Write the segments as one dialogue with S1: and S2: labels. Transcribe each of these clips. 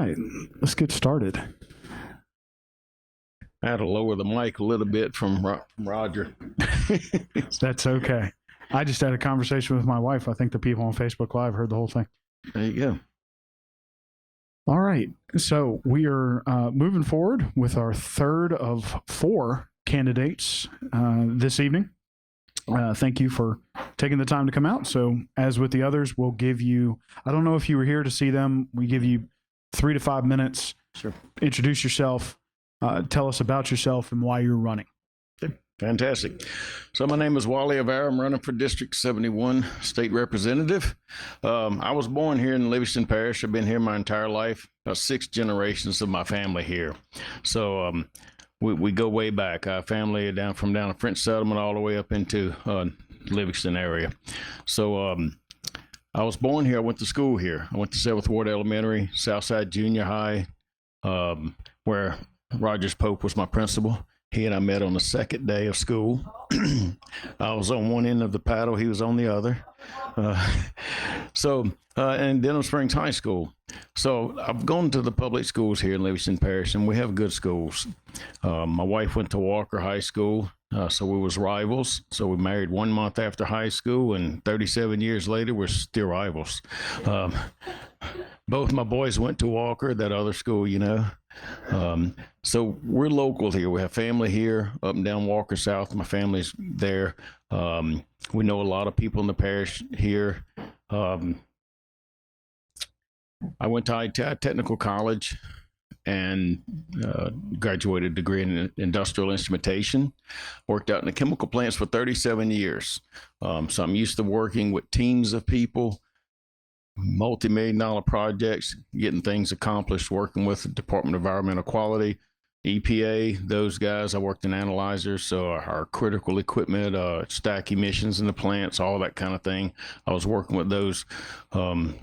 S1: right, let's get started.
S2: I had to lower the mic a little bit from Roger.
S1: That's okay. I just had a conversation with my wife. I think the people on Facebook Live heard the whole thing.
S2: There you go.
S1: All right. So we are moving forward with our third of 4 candidates this evening. Thank you for taking the time to come out. So as with the others, we'll give you, I don't know if you were here to see them. We give you 3 to 5 minutes.
S2: Sure.
S1: Introduce yourself. Tell us about yourself and why you're running.
S2: Okay. Fantastic. So my name is Wally Avara. I'm running for District 71 State Representative. I was born here in Livingston Parish. I've been here my entire life, about 6 generations of my family here. So we go way back. Our family down the French settlement all the way up into Livingston area. So I was born here. I went to school here. I went to 7th Ward Elementary, Southside Junior High, where Rogers Pope was my principal. He and I met on the second day of school. I was on one end of the paddle. He was on the other. And Denham Springs High School. So I've gone to the public schools here in Livingston Parish, and we have good schools. My wife went to Walker High School, so we was rivals. So we married 1 month after high school, and 37 years later, we're still rivals. Both my boys went to Walker, that other school, you know. So we're local here. We have family here up and down Walker South. My family's there. We know a lot of people in the parish here. I went to Technical College and graduated a degree in industrial instrumentation. Worked out in the chemical plants for 37 years. So I'm used to working with teams of people, multi-million-dollar projects, getting things accomplished, working with the Department of Environmental Quality, EPA, those guys. I worked in analyzers, so our critical equipment, stack emissions in the plants, all that kind of thing. I was working with those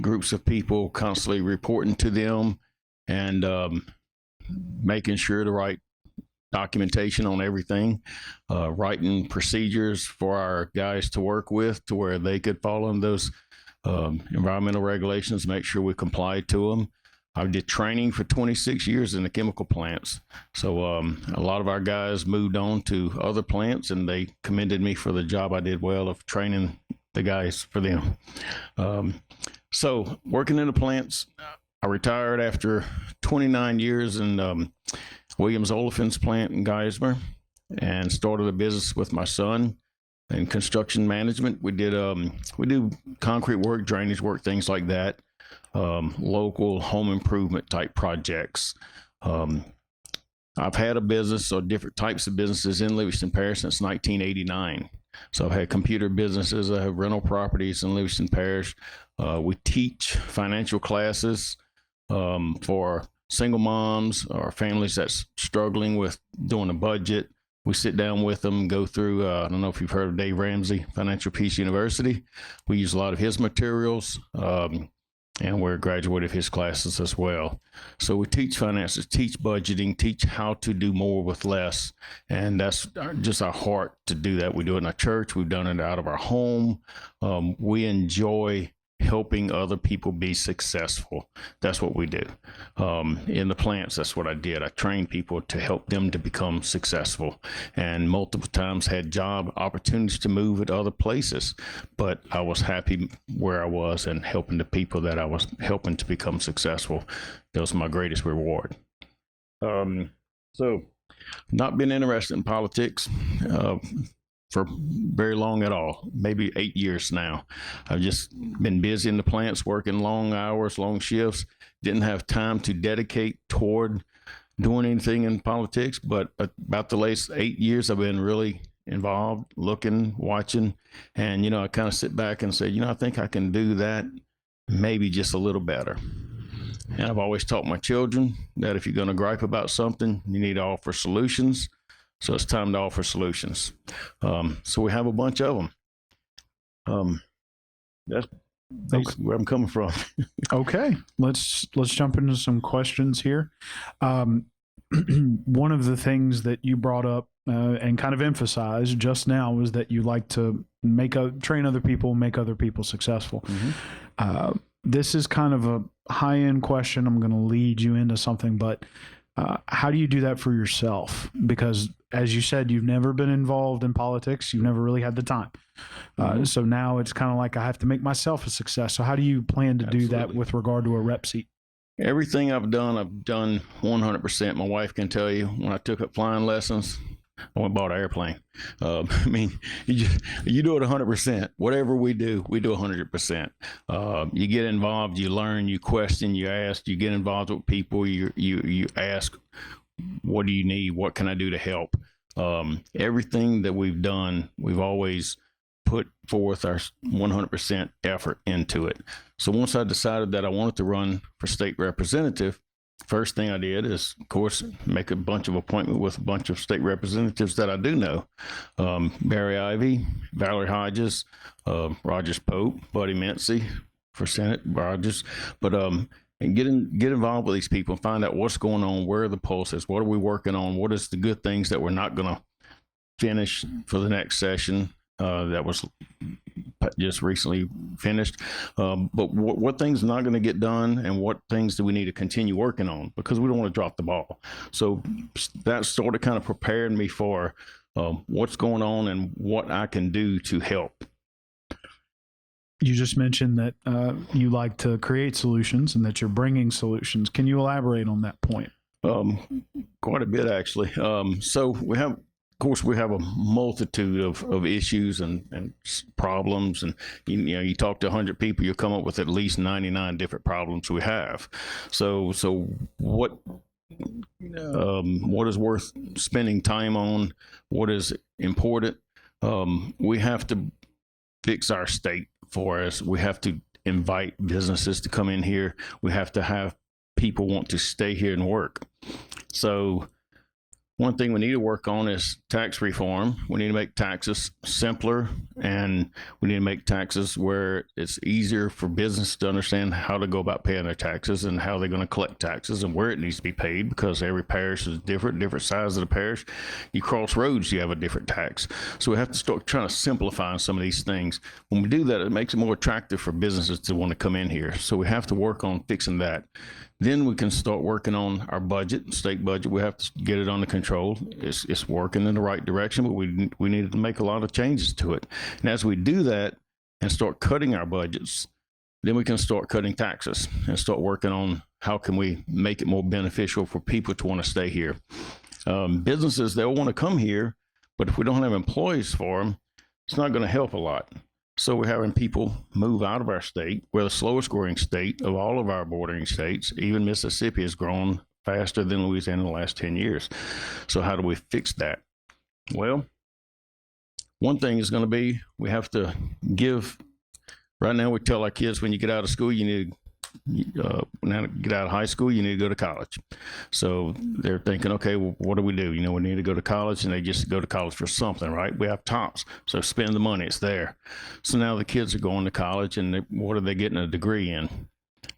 S2: groups of people, constantly reporting to them and making sure the right documentation on everything, writing procedures for our guys to work with to where they could follow those environmental regulations, make sure we comply to them. I did training for 26 years in the chemical plants. So a lot of our guys moved on to other plants, and they commended me for the job I did well of training the guys for them. So working in the plants, I retired after 29 years in Williams Olefins plant in Geismar and started a business with my son in construction management. We do concrete work, drainage work, things like that. Local home improvement type projects. I've had a business or different types of businesses in Livingston Parish since 1989. So I've had computer businesses. I have rental properties in Livingston Parish. We teach financial classes for single moms or families that's struggling with doing a budget. We sit down with them, go through, I don't know if you've heard of Dave Ramsey, Financial Peace University. We use a lot of his materials, and we're a graduate of his classes as well. So we teach finances, teach budgeting, teach how to do more with less. And that's just our heart to do that. We do it in our church. We've done it out of our home. We enjoy helping other people be successful. That's what we do. In the plants, that's what I did. I trained people to help them to become successful, and multiple times had job opportunities to move at other places, but I was happy where I was and helping the people that I was helping to become successful. That was my greatest reward. So not been interested in politics for very long at all, maybe 8 years now. I've just been busy in the plants, working long hours, long shifts, didn't have time to dedicate toward doing anything in politics, but about the last 8 years, I've been really involved, looking, watching, and, I kind of sit back and say, I think I can do that maybe just a little better. And I've always taught my children that if you're going to gripe about something, you need to offer solutions. So it's time to offer solutions. So we have a bunch of them. That's basically where I'm coming from.
S1: Okay, let's jump into some questions here. One of the things that you brought up and kind of emphasized just now was that you like to train other people, make other people successful. Mm-hmm. this is kind of a high end question. I'm going to lead you into something, but how do you do that for yourself? Because as you said, you've never been involved in politics. You've never really had the time. So now it's kind of like I have to make myself a success. So how do you plan to do that with regard to a rep seat?
S2: Everything I've done 100%. My wife can tell you when I took up flying lessons, I went and bought an airplane. I mean, you do it 100%. Whatever we do 100%. You get involved, you learn, you question, you ask, you get involved with people. You ask, what do you need? What can I do to help? Everything that we've done, we've always put forth our 100% effort into it. So once I decided that I wanted to run for state representative, first thing I did is, of course, make a bunch of appointments with a bunch of state representatives that I do know. Barry Ivy, Valerie Hodges, Rogers Pope, Buddy Mincy for Senate, Rogers. But and get involved with these people and find out what's going on, where are the pulses, what are we working on, what is the good things that we're not going to finish for the next session. That was just recently finished. But what things are not going to get done and what things do we need to continue working on, because we don't want to drop the ball. So that sort of kind of prepared me for what's going on and what I can do to help.
S1: You just mentioned that you like to create solutions and that you're bringing solutions. Can you elaborate on that point?
S2: Quite a bit, actually. So we have, of course, we have a multitude of issues and problems, and you talk to 100 people, you come up with at least 99 different problems we have. So what is worth spending time on? What is important? We have to fix our state for us. We have to invite businesses to come in here. We have to have people want to stay here and work. So one thing we need to work on is tax reform. We need to make taxes simpler, and we need to make taxes where it's easier for business to understand how to go about paying their taxes and how they're going to collect taxes and where it needs to be paid, because every parish is different size of the parish. You cross roads, you have a different tax. So we have to start trying to simplify some of these things. When we do that, it makes it more attractive for businesses to want to come in here. So we have to work on fixing that. Then we can start working on our budget, state budget. We have to get it under control. It's working in the right direction, but we needed to make a lot of changes to it. And as we do that and start cutting our budgets, then we can start cutting taxes and start working on how can we make it more beneficial for people to want to stay here. Businesses, they'll want to come here, but if we don't have employees for them, it's not going to help a lot. So we're having people move out of our state. We're the slowest growing state of all of our bordering states. Even Mississippi has grown faster than Louisiana in the last 10 years. So how do we fix that? Well, one thing is going to be, we have to give, right now we tell our kids, when you get out of school, you need to get out of high school, you need to go to college. So they're thinking, okay, well, what do? We need to go to college, and they just go to college for something, right? We have TOPS, so spend the money, it's there. So now the kids are going to college, and what are they getting a degree in?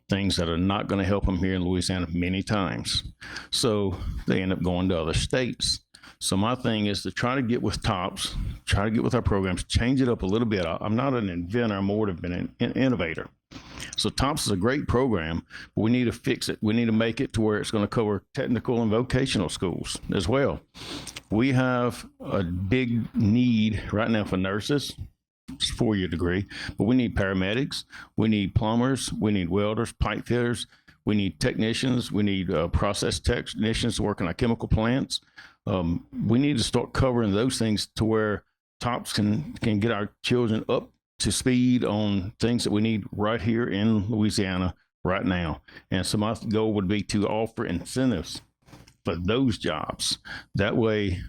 S2: Things that are not going to help them here in Louisiana many times. So they end up going to other states. So my thing is to try to get with TOPS, try to get with our programs, change it up a little bit. I'm not an inventor, I'm more of an innovator. So TOPS is a great program, but we need to fix it. We need to make it to where it's going to cover technical and vocational schools as well. We have a big need right now for nurses. It's a 4-year degree, but we need paramedics, we need plumbers, we need welders, pipe fitters, we need technicians, we need process technicians to work in our chemical plants. We need to start covering those things to where TOPS can get our children up to speed on things that we need right here in Louisiana right now. And so my goal would be to offer incentives for those jobs. That way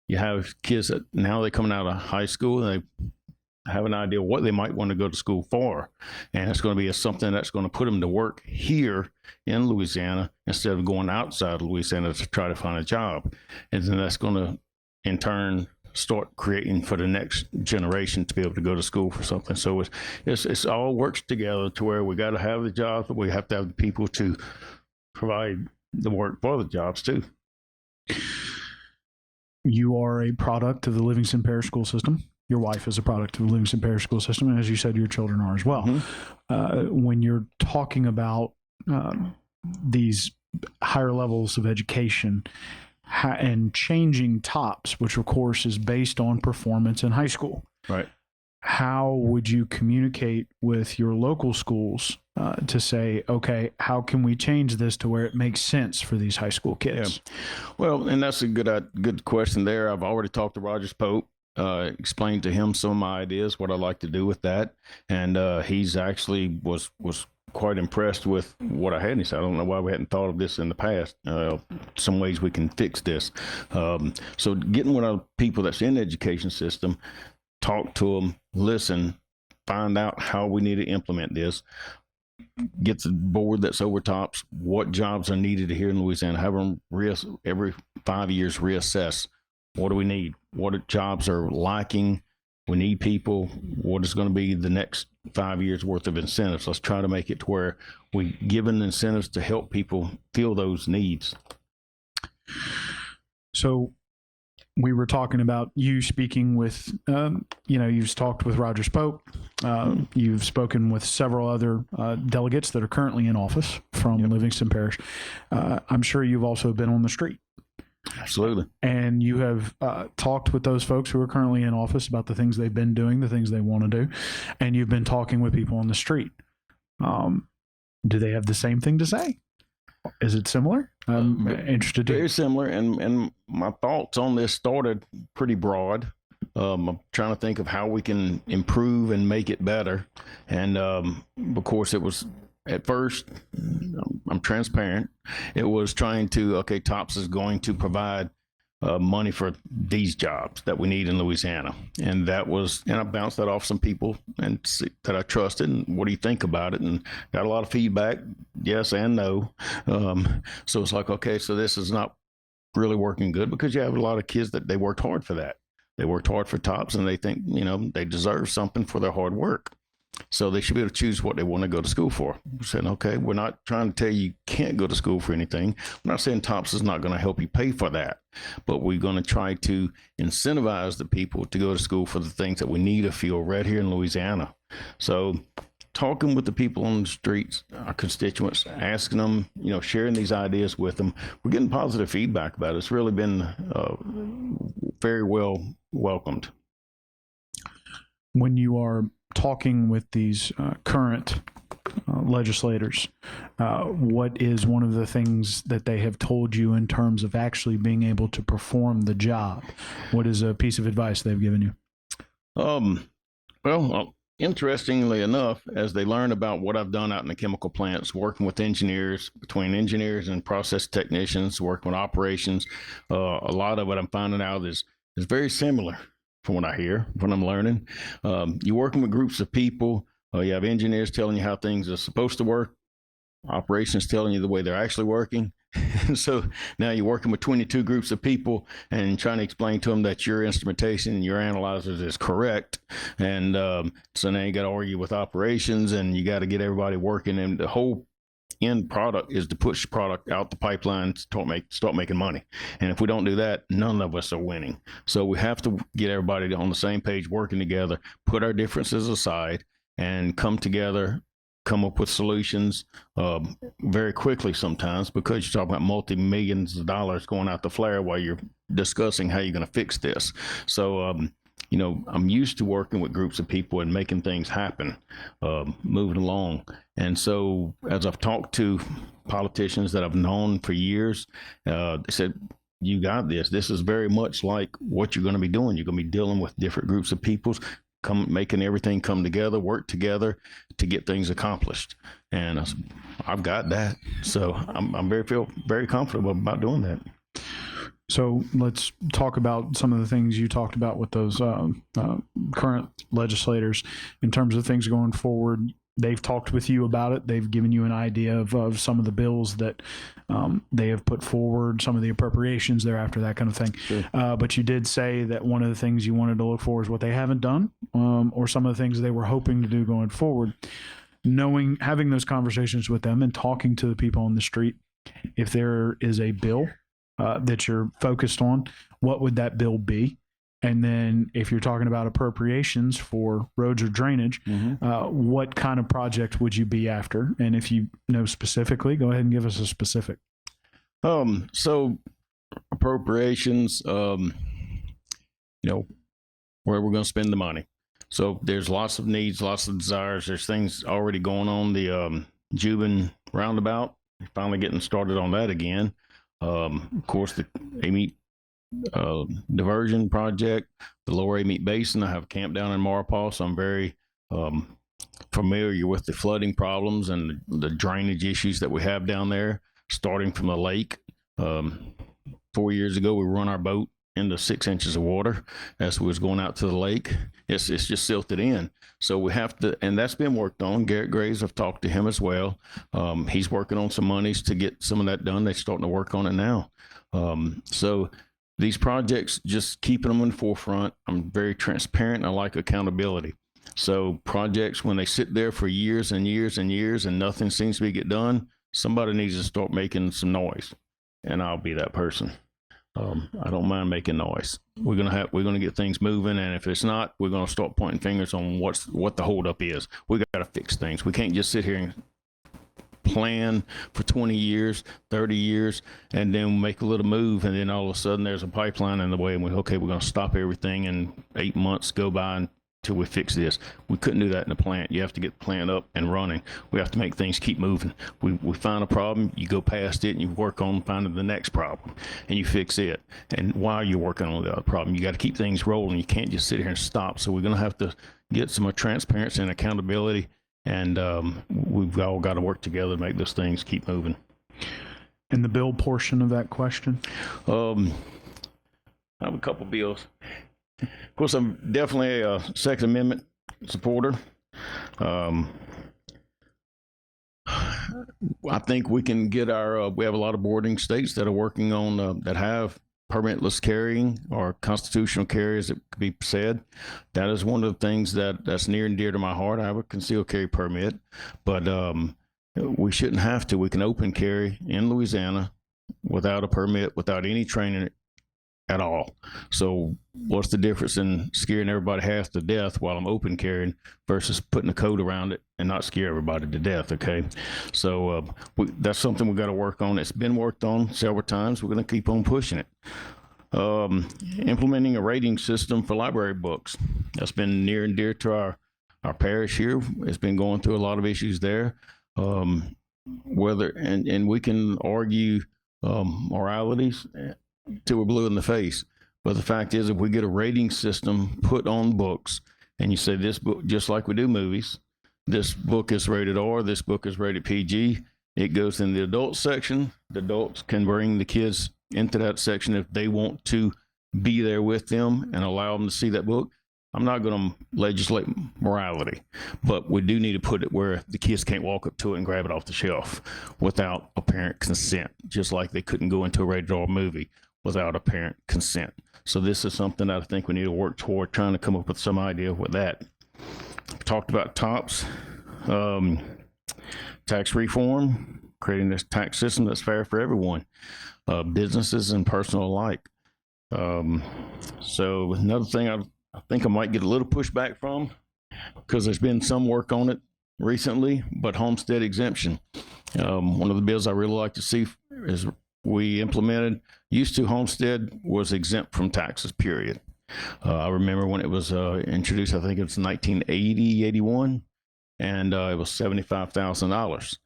S2: you have kids that now they're coming out of high school and they have an idea what they might want to go to school for. And it's going to be something that's going to put them to work here in Louisiana instead of going outside of Louisiana to try to find a job. And then that's going to, in turn, start creating for the next generation to be able to go to school for something. So it's all works together to where we got to have the jobs, but we have to have the people to provide the work for the jobs too.
S1: You are a product of the Livingston Parish School System. your wife is a product of the Livingston Parish School System, and as you said, your children are as well. When you're talking about these higher levels of education and changing tops, which of course is based on performance in high school,
S2: right?
S1: How would you communicate with your local schools to say, okay, how can we change this to where it makes sense for these high school kids?
S2: Yeah. Well, and that's a good question there. I've already talked to Rogers Pope, explained to him some of my ideas, what I'd like to do with that. And he's actually was quite impressed with what I had. And he said, I don't know why we hadn't thought of this in the past. Some ways we can fix this. So getting with other people that's in the education system, talk to them, listen, find out how we need to implement this. Get the board that's over tops, what jobs are needed here in Louisiana, have them every 5 years reassess. What do we need? What jobs are lacking? We need people. What is going to be the next 5 years worth of incentives? Let's try to make it to where we given incentives to help people fill those needs.
S1: So we were talking about you speaking with, you've talked with Rogers Pope. You've spoken with several other delegates that are currently in office from Livingston Parish. I'm sure you've also been on the street.
S2: Absolutely.
S1: And you have talked with those folks who are currently in office about the things they've been doing, the things they want to do. And you've been talking with people on the street. Do they have the same thing to say? Is it similar? I'm interested.
S2: Very similar. And my thoughts on this started pretty broad. I'm trying to think of how we can improve and make it better. And of course, it was at first, I'm transparent. It was trying to, okay, TOPS is going to provide money for these jobs that we need in Louisiana. And that was, and I bounced that off some people and that I trusted. And what do you think about it? And got a lot of feedback, yes and no. So it's like, okay, so this is not really working good, because you have a lot of kids that they worked hard for that. They worked hard for TOPS, and they think, they deserve something for their hard work. So they should be able to choose what they want to go to school for. We're saying, okay, we're not trying to tell you can't go to school for anything. We're not saying TOPS is not going to help you pay for that, but we're going to try to incentivize the people to go to school for the things that we need to feel right here in Louisiana. So talking with the people on the streets, our constituents, asking them, sharing these ideas with them, we're getting positive feedback about it. It's really been very well welcomed.
S1: When you are talking with these current legislators, what is one of the things that they have told you in terms of actually being able to perform the job? What is a piece of advice they've given you?
S2: Well, interestingly enough, as they learn about what I've done out in the chemical plants, working with engineers, between engineers and process technicians, working with operations, a lot of what I'm finding out is very similar. From what I hear, what I'm learning, you're working with groups of people. You have engineers telling you how things are supposed to work, operations telling you the way they're actually working. So now you're working with 22 groups of people and trying to explain to them that your instrumentation and your analyzers is correct. And so now you got to argue with operations, and you got to get everybody working. And the whole end product is to push the product out the pipeline to start making money. And if we don't do that, none of us are winning. So we have to get everybody on the same page, working together, put our differences aside, and come together, come up with solutions very quickly sometimes, because you're talking about multi-millions of dollars going out the flare while you're discussing how you're going to fix this. So I'm used to working with groups of people and making things happen, moving along. And so as I've talked to politicians that I've known for years, they said, you got this. This is very much like what you're going to be doing. You're going to be dealing with different groups of people, making everything come together, work together to get things accomplished. And I've got that. So I'm feel very comfortable about doing that.
S1: So let's talk about some of the things you talked about with those current legislators in terms of things going forward. They've talked with you about it. They've given you an idea of some of the bills that they have put forward, some of the appropriations thereafter, that kind of thing.
S2: Sure.
S1: But you did say that one of the things you wanted to look for is what they haven't done, or some of the things they were hoping to do going forward. Having those conversations with them and talking to the people on the street, if there is a bill that you're focused on, what would that bill be? And then if you're talking about appropriations for roads or drainage, what kind of project would you be after? And if you know specifically, go ahead and give us a specific.
S2: So appropriations, where we're going to spend the money. So there's lots of needs, lots of desires. There's things already going on. The Jubin roundabout, finally getting started on that again. Of course, the Amite diversion project, the lower Amite Basin. I have a camp down in Marpaw, so I'm very familiar with the flooding problems and the drainage issues that we have down there, starting from the lake. 4 years ago, we run our boat into 6 inches of water as we was going out to the lake. It's just silted in. So we have to, and that's been worked on. Garrett Graves, I've talked to him as well. He's working on some monies to get some of that done. They're starting to work on it now. So these projects, just keeping them in the forefront. I'm very transparent. I like accountability. So projects, when they sit there for years and years and years and nothing seems to get done, somebody needs to start making some noise, and I'll be that person. I don't mind making noise. We're gonna get things moving, and if it's not, we're gonna start pointing fingers on what the holdup is. We got to fix things. We can't just sit here and plan for 20 years, 30 years, and then make a little move, and then all of a sudden there's a pipeline in the way, and we're going to stop everything, and 8 months go by until we fix this. We couldn't do that in the plant. You have to get the plant up and running. We have to make things keep moving. We find a problem, you go past it, and you work on finding the next problem, and you fix it. And while you're working on the other problem, you got to keep things rolling. You can't just sit here and stop. So we're going to have to get some transparency and accountability, and we've all got to work together to make those things keep moving.
S1: And the bill portion of that question?
S2: I have a couple bills. Of course, I'm definitely a Second Amendment supporter. I think we can get we have a lot of bordering states that are working on, that have permitless carrying or constitutional carry, as it could be said. That is one of the things that's near and dear to my heart. I have a concealed carry permit, but we shouldn't have to. We can open carry in Louisiana without a permit, without any training at all. So what's the difference in scaring everybody half to death while I'm open carrying versus putting a code around it and not scare everybody to death? Okay. So that's something we got to work on. It's been worked on several times. We're going to keep on pushing it. Implementing a rating system for library books. That's been near and dear to our parish here. It's been going through a lot of issues there. Whether, and we can argue moralities till we're blue in the face. But the fact is, if we get a rating system put on books, and you say this book, just like we do movies, this book is rated R, this book is rated PG, it goes in the adult section. The adults can bring the kids into that section if they want to be there with them and allow them to see that book. I'm not going to legislate morality, but we do need to put it where the kids can't walk up to it and grab it off the shelf without a parent consent, just like they couldn't go into a rated R movie without a parent consent. So this is something that I think we need to work toward, trying to come up with some idea with that. We talked about TOPS, tax reform, creating this tax system that's fair for everyone, businesses and personal alike. So another thing I think I might get a little pushback from, because there's been some work on it recently, but homestead exemption. One of the bills I really like to see is we implemented, used to homestead was exempt from taxes, period. I remember when it was introduced, I think it was 1980, 81, and it was $75,000.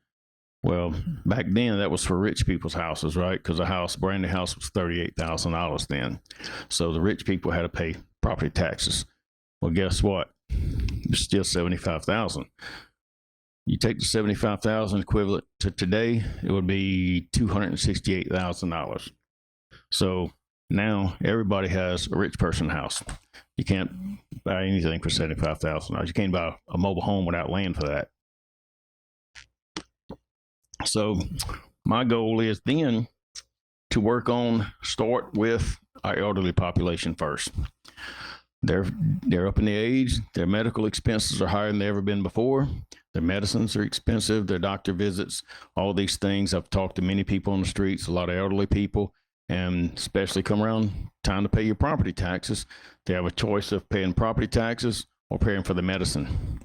S2: Well, back then that was for rich people's houses, right? Because a brand new house was $38,000 then. So the rich people had to pay property taxes. Well, guess what? It's still $75,000. You take the $75,000 equivalent to today, it would be $268,000. So now everybody has a rich person house. You can't buy anything for $75,000. You can't buy a mobile home without land for that. So my goal is then to start with our elderly population first. They're up in the age. Their medical expenses are higher than they've ever been before. Their medicines are expensive. Their doctor visits, all these things. I've talked to many people on the streets, a lot of elderly people, and especially come around time to pay your property taxes, they have a choice of paying property taxes or paying for the medicine.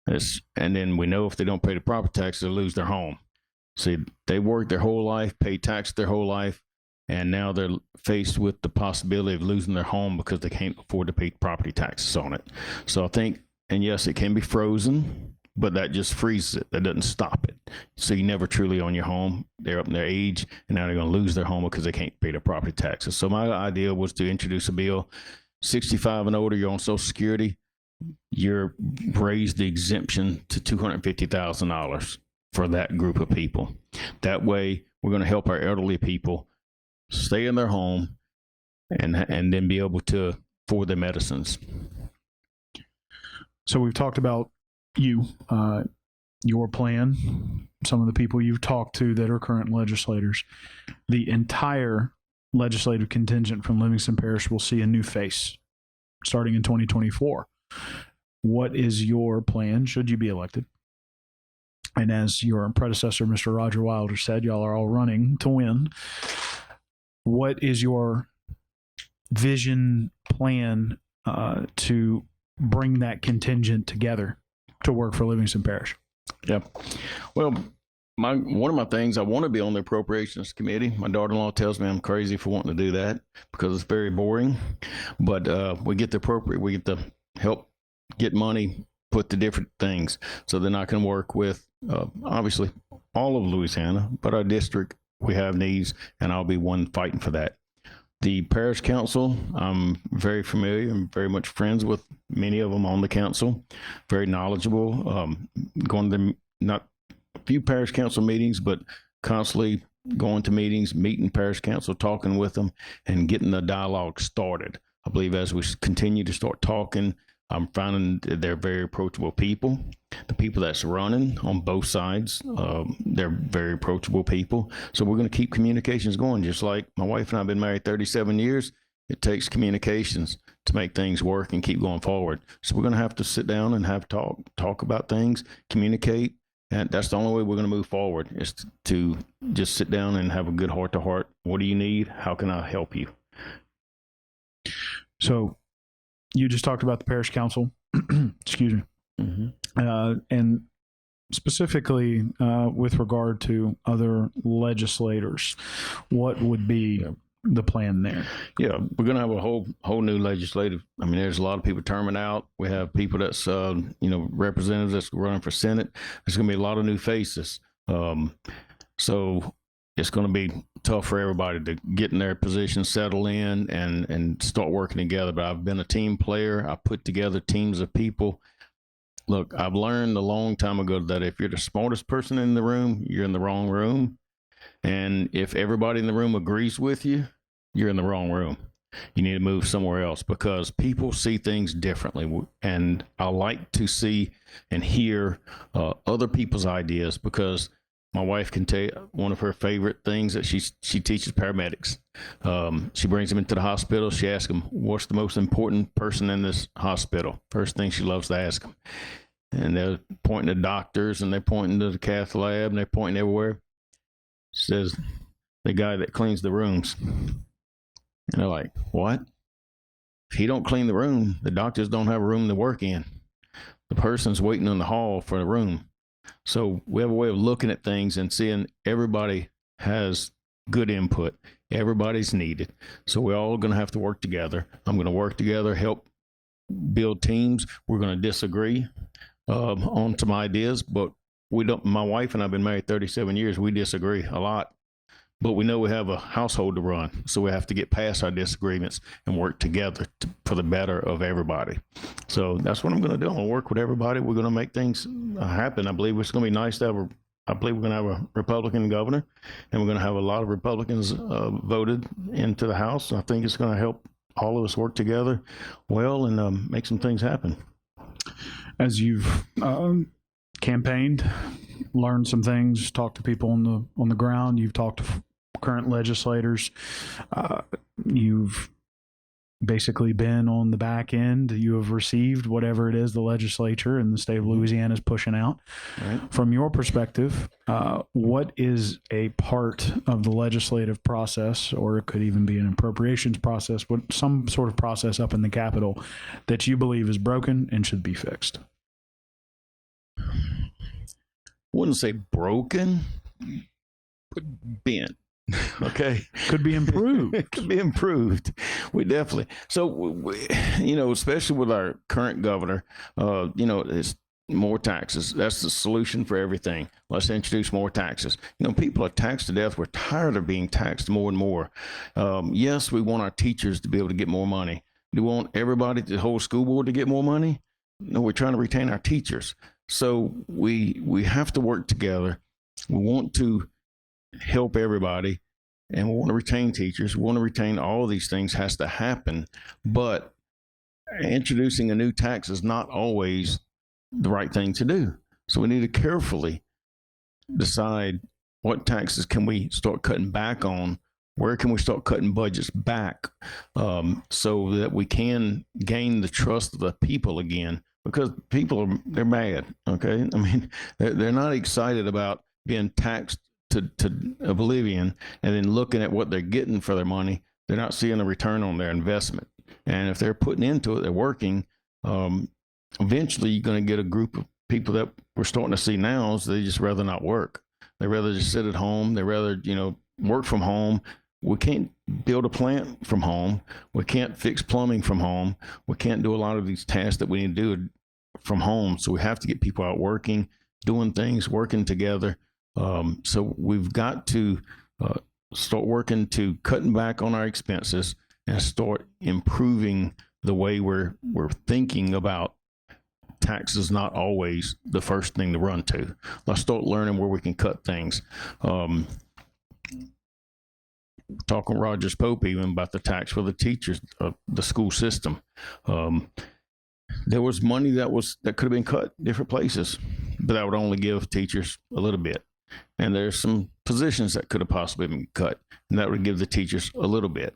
S2: And then we know if they don't pay the property taxes, they lose their home. See, they worked their whole life, paid tax their whole life, and now they're faced with the possibility of losing their home because they can't afford to pay property taxes on it. So I think, and yes, it can be frozen, but that just freezes it. That doesn't stop it. So you never truly own your home. They're up in their age, and now they're going to lose their home because they can't pay their property taxes. So my idea was to introduce a bill, 65 and older, you're on Social Security, you're raised the exemption to $250,000 for that group of people. That way, we're going to help our elderly people stay in their home and then be able to afford their medicines.
S1: So we've talked about you, your plan, some of the people you've talked to that are current legislators. The entire legislative contingent from Livingston Parish will see a new face starting in 2024. What is your plan should you be elected? And as your predecessor, Mr. Roger Wilder, said, y'all are all running to win. What is your vision plan to bring that contingent together to work for Livingston Parish?
S2: Yeah. Well, one of my things, I want to be on the Appropriations Committee. My daughter-in-law tells me I'm crazy for wanting to do that because it's very boring. But we get to help get money put to different things. So then I can work with, obviously, all of Louisiana, but our district, we have needs, and I'll be one fighting for that. The Parish Council, I'm very familiar and very much friends with many of them on the council, very knowledgeable, going to not a few Parish Council meetings, but constantly going to meetings, meeting Parish Council, talking with them, and getting the dialogue started. I believe as we continue to start talking, I'm finding they're very approachable people. The people that's running on both sides, they're very approachable people. So we're going to keep communications going. Just like my wife and I have been married 37 years, it takes communications to make things work and keep going forward. So we're going to have to sit down and have talk about things, communicate. And that's the only way we're going to move forward, is to just sit down and have a good heart-to-heart. What do you need? How can I help you?
S1: So you just talked about the Parish Council. Excuse me. Mm-hmm. And specifically with regard to other legislators, what would be the plan there? Yeah,
S2: we're going to have a whole new legislative. I mean, there's a lot of people terming out. We have people that's representatives that's running for Senate. There's going to be a lot of new faces. So it's going to be tough for everybody to get in their position, settle in, and start working together. But I've been a team player. I put together teams of people. Look, I've learned a long time ago that if you're the smartest person in the room, you're in the wrong room. And if everybody in the room agrees with you, you're in the wrong room. You need to move somewhere else, because people see things differently. And I like to see and hear other people's ideas, because my wife can tell you one of her favorite things that she teaches paramedics. She brings them into the hospital. She asks them, what's the most important person in this hospital? First thing she loves to ask them. And they're pointing to doctors, and they're pointing to the cath lab, and they're pointing everywhere. She says, the guy that cleans the rooms. And they're like, what? If he don't clean the room, the doctors don't have a room to work in. The person's waiting in the hall for the room. So we have a way of looking at things and seeing everybody has good input. Everybody's needed. So we're all going to have to work together. I'm going to work together, help build teams. We're going to disagree on some ideas, but we don't. My wife and I have been married 37 years. We disagree a lot, but we know we have a household to run. So we have to get past our disagreements and work together for the better of everybody. So that's what I'm going to do. I'm going to work with everybody. We're going to make things happen. I believe it's going to be nice to have I believe we're going to have a Republican governor, and we're going to have a lot of Republicans voted into the House. I think it's going to help all of us work together well and make some things happen.
S1: As you've campaigned, learned some things, talked to people on the ground, you've talked to current legislators, you've basically been on the back end. You have received whatever it is the legislature in the state of Louisiana is pushing out.
S2: Right.
S1: From your perspective, what is a part of the legislative process, or it could even be an appropriations process, some sort of process up in the Capitol that you believe is broken and should be fixed?
S2: Wouldn't say broken, but bent. Okay.
S1: Could be improved.
S2: It could be improved. We definitely. So, especially with our current governor, it's more taxes. That's the solution for everything. Let's introduce more taxes. People are taxed to death. We're tired of being taxed more and more. Yes, we want our teachers to be able to get more money. Do we want everybody, the whole school board, to get more money? No, we're trying to retain our teachers. So we have to work together. We want to help everybody, and we want to retain teachers. We want to retain all these things has to happen, but introducing a new tax is not always the right thing to do. So we need to carefully decide what taxes can we start cutting back on, where can we start cutting budgets back, so that we can gain the trust of the people again, because people they're mad. Okay. I mean, they're not excited about being taxed to oblivion, and then looking at what they're getting for their money. They're not seeing a return on their investment. And if they're putting into it, they're working, eventually you're going to get a group of people that we're starting to see now, so they just rather not work. They rather just sit at home. They rather, work from home. We can't build a plant from home. We can't fix plumbing from home. We can't do a lot of these tasks that we need to do from home. So we have to get people out working, doing things, working together. So we've got to start working to cutting back on our expenses and start improving the way we're thinking about taxes. Not always the first thing to run to. Let's start learning where we can cut things. Talking Rogers Pope even about the tax for the teachers of the school system. There was money that could have been cut different places, but that would only give teachers a little bit. And there's some positions that could have possibly been cut, and that would give the teachers a little bit.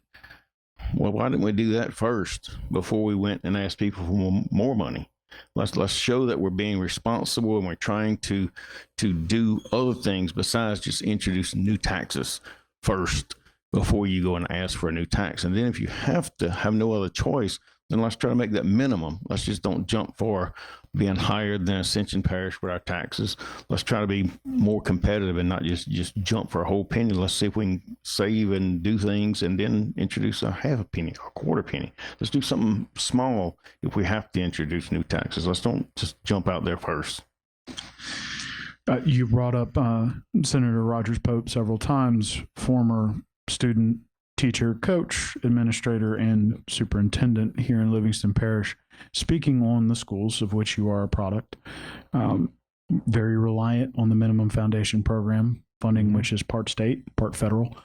S2: Well, why didn't we do that first before we went and asked people for more money? Let's show that we're being responsible, and we're trying to do other things besides just introducing new taxes first before you go and ask for a new tax. And then if you have to have no other choice, then let's try to make that minimum. Let's just don't jump for being higher than Ascension Parish with our taxes. Let's try to be more competitive and not just jump for a whole penny. Let's see if we can save and do things and then introduce a half a penny or a quarter penny. Let's do something small if we have to introduce new taxes. Let's don't just jump out there first.
S1: You brought up Senator Rogers Pope several times, former student, teacher, coach, administrator, and superintendent here in Livingston Parish, speaking on the schools of which you are a product. Very reliant on the minimum foundation program funding, which is part state, part federal.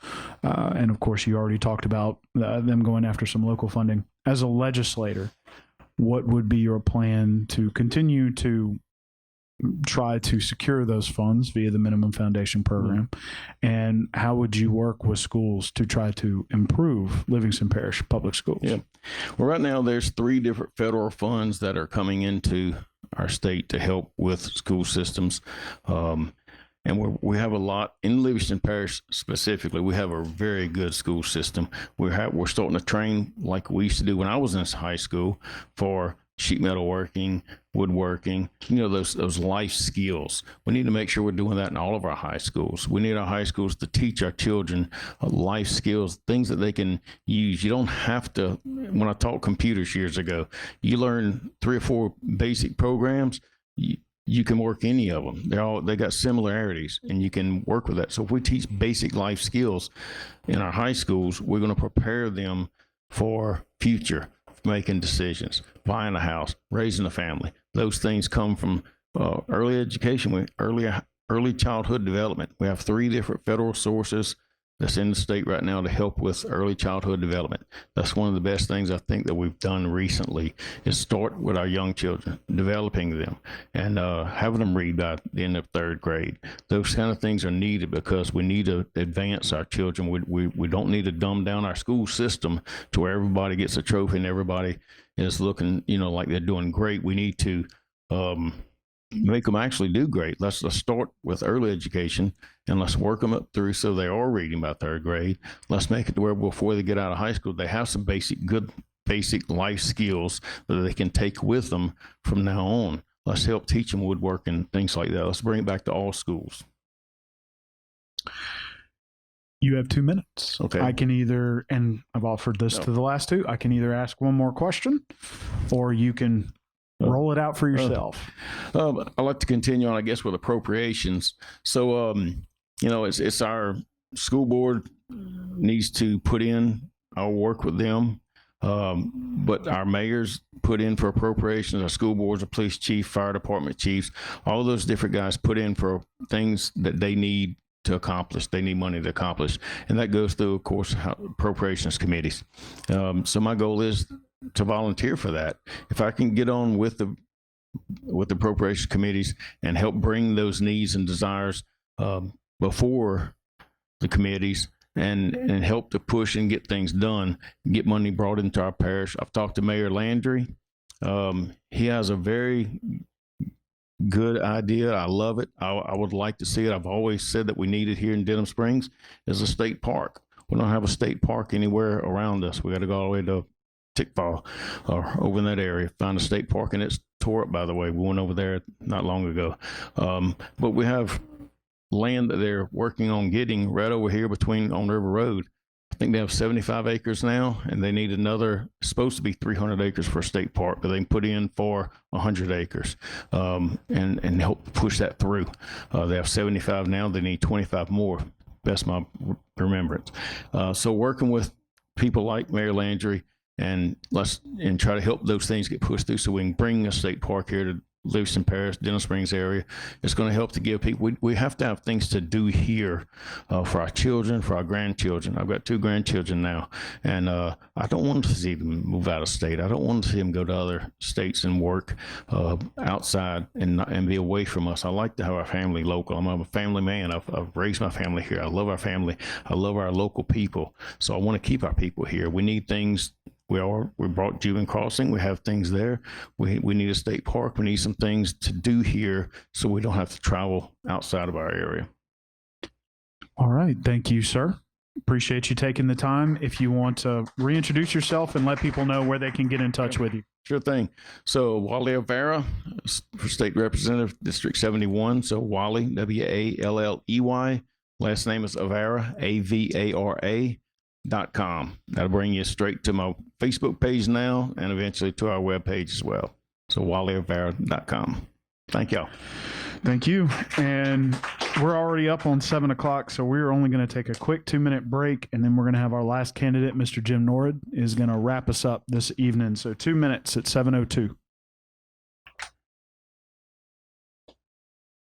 S1: And of course, you already talked about them going after some local funding. As a legislator, what would be your plan to continue to try to secure those funds via the minimum foundation program? And how would you work with schools to try to improve Livingston Parish public schools?
S2: Yeah. Well, right now there's 3 different federal funds that are coming into our state to help with school systems. And we have a lot in Livingston Parish specifically. We have a very good school system. We're starting to train like we used to do when I was in high school for sheet metal working, woodworking, those life skills. We need to make sure we're doing that in all of our high schools. We need our high schools to teach our children life skills, things that they can use. You don't have to, when I taught computers years ago, you learn 3 or 4 basic programs, you can work any of them. They got similarities, and you can work with that. So if we teach basic life skills in our high schools, we're going to prepare them for future making decisions, buying a house, raising a family. Those things come from early education, early childhood development. We have 3 different federal sources that's in the state right now to help with early childhood development. That's one of the best things I think that we've done recently is start with our young children, developing them, and having them read by the end of third grade. Those kind of things are needed because we need to advance our children. We don't need to dumb down our school system to where everybody gets a trophy and everybody is looking, like they're doing great. We need to make them actually do great. Let's start with early education and let's work them up through so they are reading by third grade. Let's make it to where before they get out of high school, they have some good basic life skills that they can take with them from now on. Let's help teach them woodworking and things like that. Let's bring it back to all schools.
S1: You have 2 minutes.
S2: Okay.
S1: I can either, and I've offered this to the last two, I can either ask one more question or you can roll it out for yourself.
S2: I'd like to continue on, I guess, with appropriations. So, it's our school board needs to put in, I'll work with them. But our mayors put in for appropriations, our school boards, our police chief, fire department chiefs, all those different guys put in for things that they need to accomplish. They need money to accomplish. And that goes through, of course, appropriations committees. So my goal is to volunteer for that. If I can get on with the appropriations committees and help bring those needs and desires before the committees and help to push and get things done, get money brought into our parish. I've talked to Mayor Landry. He has a very good idea. I love it. I would like to see it. I've always said that we need it here in Denham Springs is a state park. We don't have a state park anywhere around us. We got to go all the way to Tickfaw or over in that area, find a state park, and it's tore up, by the way. We went over there not long ago. But we have land that they're working on getting right over here on River Road. I think they have 75 acres now, and they need another, supposed to be 300 acres for a state park, but they can put in for 100 acres and help push that through. They have 75 now. They need 25 more. Best my remembrance. So working with people like Mayor Landry and try to help those things get pushed through so we can bring a state park here to Livingston Parish, Denham Springs area. It's going to help to give people, we have to have things to do here for our children, for our grandchildren. I've got 2 grandchildren now, and I don't want to see them move out of state. I don't want to see them go to other states and work outside and be away from us. I like to have our family local. I'm a family man. I've raised my family here. I love our family. I love our local people. So I want to keep our people here. We need things. We brought Jubilee Crossing. We have things there. We need a state park. We need some things to do here so we don't have to travel outside of our area.
S1: All right. Thank you, sir. Appreciate you taking the time. If you want to reintroduce yourself and let people know where they can get in touch with you.
S2: Sure thing. So Wally Avara for State Representative, District 71. So Wally, W-A-L-L-E-Y. Last name is Avara, A-V-A-R-A. .com. That'll bring you straight to my Facebook page now and eventually to our webpage as well. So wallyavara.com. Thank y'all.
S1: Thank you. And we're already up on 7 o'clock, so we're only going to take a quick 2-minute break, and then we're going to have our last candidate, Mr. Jim Norrid, is going to wrap us up this evening. So 2 minutes at 7:02.